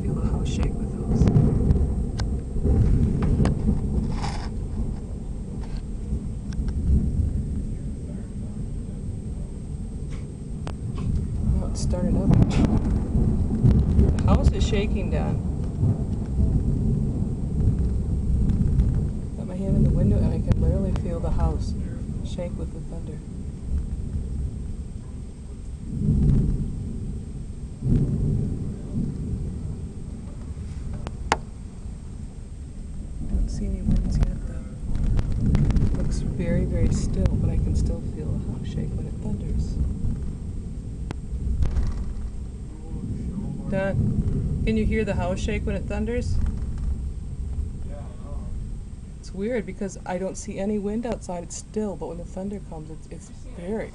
feel the house shake with those. Oh, it started up. The house is shaking, Don. Got my hand in the window and I can literally feel the house shake with the thunder. Don't see any winds yet though. Looks very, very still, but I can still feel the house shake when it thunders. Don, can you hear the house shake when it thunders? It's weird because I don't see any wind outside. It's still, but when the thunder comes, it's very.